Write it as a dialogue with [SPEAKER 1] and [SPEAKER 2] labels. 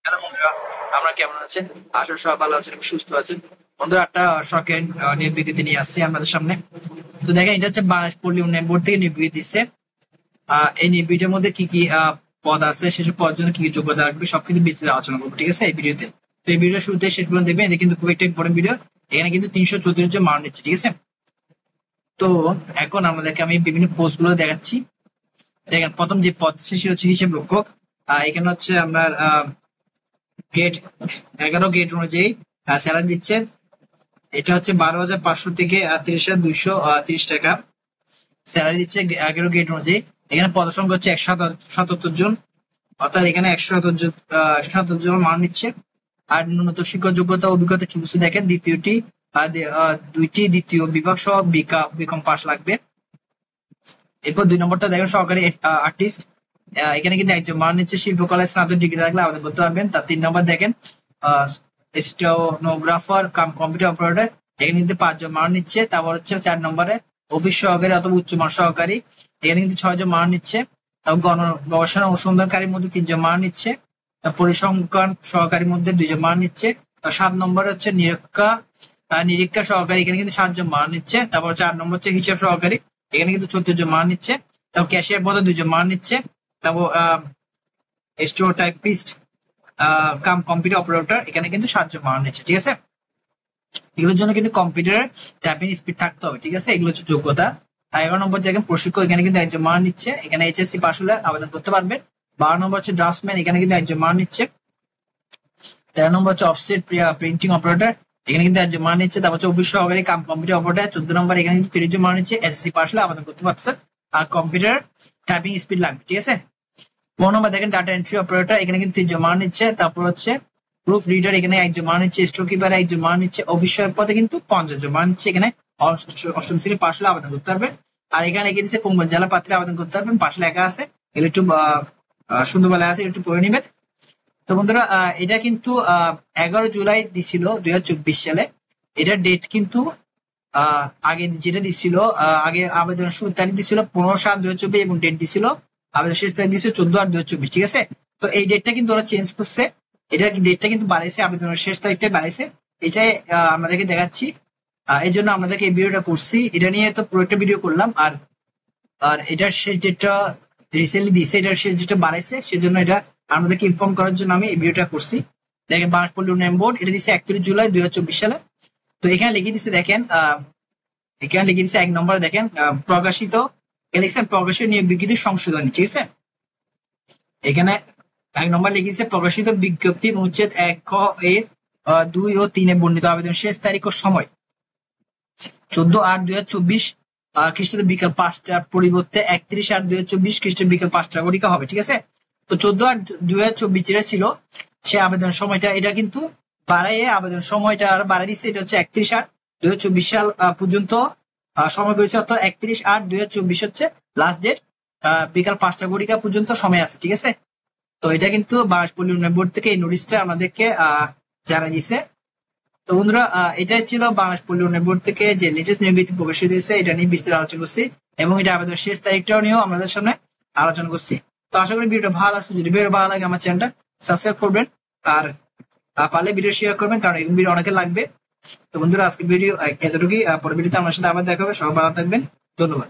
[SPEAKER 1] Hello বন্ধুরা, আমরা কেমন আছেন? আশা করি সবাই ভালো আছেন এবং সুস্থ আছেন। বন্ধুরা, একটা সরকারি নিয়োগ বিজ্ঞপ্তি নিয়ে আসছি আমাদের সামনে। তো দেখেন, এটা হচ্ছে বাংলাদেশ পল্লী উন্নয়ন বোর্ড থেকে নিয়োগ বিজ্ঞপ্তি দিচ্ছে। এই নিয়োগ বিজ্ঞপ্তির মধ্যে কি কি পদ আছে, সেসব পদের জন্য কি কি যোগ্যতা রাখবে, সবকিছু বিস্তারিত আলোচনা করবো, ঠিক আছে, এই ভিডিওতে। তো এই ভিডিও শুরুতে শেষ পর্যন্ত দেখবেন, এটা কিন্তু খুব একটা ইম্পর্টেন্ট ভিডিও। এখানে কিন্তু 334 জন মান নিচ্ছে, ঠিক আছে। তো এখন আমাদেরকে আমি বিভিন্ন পোস্ট গুলো দেখাচ্ছি। দেখেন, প্রথম যে পদ সেটা হচ্ছে হিসেব রক্ষক। এখানে হচ্ছে আপনার গ্রেড 11 গ্রেড অনুযায়ী স্যালারি দিচ্ছে। এটা হচ্ছে 12,500 থেকে 30,230 টাকা স্যালারি দিচ্ছে 11 গ্রেড অনুযায়ী। এখানে পদসংখ্যা হচ্ছে 177 জন, অর্থাৎ এখানে 177 জন মান নিচ্ছে। আর ন্যূনতম শিক্ষক যোগ্যতা অভিজ্ঞতা কি বুঝতে দেখেন, দুইটি দ্বিতীয় বিভাগ সহ বিকম পাস লাগবে। এরপর 2 নম্বরটা দেখেন, সহকারী আর্টিস্ট। এখানে কিন্তু একজন মান নিচ্ছে শিল্পকলায় স্নাতক ডিগ্রি থাকলে আবেদন করতে পারবেন। তার 3 নম্বর দেখেন, স্টেনোগ্রাফার কাম কম্পিউটার অপারেটর। এখানে কিন্তু 5 জন মান নিচ্ছে। তারপর হচ্ছে 4 নম্বরে অফিস সহকারী অথবা উচ্চমান সহকারী। এখানে কিন্তু 6 জন মান নিচ্ছে। তারপর গবেষণা অনুসন্ধানকারীর মধ্যে 3 জন মান নিচ্ছে। পরিসংখ্যান সহকারীর মধ্যে 2 জন মান নিচ্ছে। 7 নম্বরে হচ্ছে নিরীক্ষা সহকারী। এখানে কিন্তু 7 জন মান নিচ্ছে। তারপর 4 নম্বর হচ্ছে হিসাব সহকারী। এখানে কিন্তু 14 জন মান নিচ্ছে। তারপর ক্যাশিয়ার পদে 2 জন মান নিচ্ছে। তারপর store typist cum computer operator, এখানে কিন্তু 7 জন মান নিচ্ছে, ঠিক আছে। এগুলোর জন্য কিন্তু কম্পিউটার টাইপিং স্পিড থাকতে হবে, ঠিক আছে। এগুলো হচ্ছে যোগ্যতা। আর 11 নম্বর জায়গায় প্রশিক্ষক, এখানে কিন্তু 1 জন মান নিচ্ছে। এখানে এইচএসসি পাস হলে আবেদন করতে পারবেন। 12 নম্বর হচ্ছে ড্রাফটসম্যান, এখানে কিন্তু 1 জন মান নিচ্ছে। 13 নম্বর হচ্ছে অফসেট প্রিন্টিং অপারেটর, এখানে কিন্তু 1 জন মান নিচ্ছে। তারপর হচ্ছে অফিস সহকারী কাম কম্পিউটার অপারেটর। 14 নম্বর, এখানে কিন্তু 30 জন মান নিচ্ছে। এসএসসি পাস হলে আবেদন করতে পারছেন। আর কম্পিউটার টাইপিং স্পিড লাগবে, ঠিক আছে। 15 নম্বর দেখেন, ডাটা এন্ট্রি অপারেটর, এখানে কিন্তু 3 জন মান নিচ্ছে। তারপর হচ্ছে প্রুফ রিডার, এখানে 1 জন মান নিচ্ছে। স্টোর কিপার 1 জন মান নিচ্ছে। অফিস সহায়ক পদে কিন্তু 50 জন মান নিচ্ছে। এখানে অষ্টম শ্রেণী পাশ হলে আবেদন করতে পারবেন। আর এখানে লিখে দিচ্ছে কোন জেলা প্রার্থীরা আবেদন করতে পারবেন, পাশে লেখা আছে। এগুলো একটু সুন্দর বলা আছে, একটু পড়ে নেবেন। তো বন্ধুরা, এটা কিন্তু 11 জুলাই দিছিল 2024 সালে। এটার ডেট কিন্তু আগে যেটা দিছিল, আগে আবেদন শুরুর তারিখ দিছিল 15/7/2024 এবং ডেট দিছিল, আবেদন শেষ তারিখ দিছিল 14/8/2024, ঠিক আছে। তো এই ডেটটা কিন্তু ওরা চেঞ্জ করছে। এটা ডেটটা কিন্তু বাড়াইছে, আবেদনের শেষ তারিখটা বাড়াইছে। এটাই আমাদেরকে দেখাচ্ছি। এই জন্য আমাদেরকে এই ভিডিওটা করছি। এটা নিয়ে তো পুরো একটা ভিডিও করলাম। আর আর এটার শেষ ডেটটা রিসেন্টলি দিছে, এটার শেষ ডেটটা বাড়াইছে, সেজন্য এটা আমাদেরকে ইনফর্ম করার জন্য আমি এই ভিডিওটা করছি। দেখেন, বাংলাদেশ পল্লী উন্নয়ন বোর্ড এটা দিচ্ছে 31 জুলাই 2024 সালে। তো এখানে লিখে দিচ্ছে, দেখেন এখানে লিখে দিচ্ছে 1 নম্বরে দেখেন, প্রকাশিত প্রকাশিত নিয়োগ বিজ্ঞপ্তি সংশোধনী, ঠিক আছে। এখানে 1 নম্বর লিখে দিচ্ছে প্রকাশিত বিজ্ঞপ্তি অনুচ্ছেদ 1 খ এর 2 ও 3 এ বর্ণিত আবেদন শেষ তারিখ ও সময় 14/8/2024 খ্রিস্টাব্দে বিকাল 5টার পরিবর্তে 31/8/2024 খ্রিস্টাব্দে বিকাল 5টা ঘটিকা হবে, ঠিক আছে। তো 14/8/2024 যেটা ছিল সে আবেদন সময়টা, এটা কিন্তু বাড়াইয়ে আবেদন সময়টা আর বাড়াই দিচ্ছে। এটা হচ্ছে 31/8/2024 সাল পর্যন্ত সময় রয়েছে, অর্থাৎ 31/8/2024 হচ্ছে লাস্ট ডেট। বিকাল 5টা ঘটিকা পর্যন্ত সময় আছে, ঠিক আছে। তো এটা কিন্তু বাংলাদেশ পল্লী উন্নয়ন বোর্ড থেকে এই নোটিশটা আমাদেরকে জানাই দিছে। তো বন্ধুরা, এটাই ছিল বাংলাদেশ পল্লী উন্নয়ন বোর্ড থেকে যে লেটেস্ট নিয়োগ বিজ্ঞপ্তি প্রকাশিত হয়েছে, এটা নিয়ে বিস্তারিত আলোচনা করছি এবং এটা আবেদন শেষ তারিখটাও নিয়েও আমাদের সামনে আলোচনা করছি। তো আশা করি ভিডিওটা ভালো লাগছে। যদি ভিডিও ভালো লাগে আমার চ্যানেলটা সাবস্ক্রাইব করবেন, আর পারলে ভিডিও শেয়ার করবেন, কারণ এই ভিডিও অনেকে লাগবে। তো বন্ধুরা, আজকে ভিডিও এতটুকুই। পরের ভিডিওতে আমার সাথে আবার দেখা হবে। সবাই ভালো থাকবেন, ধন্যবাদ।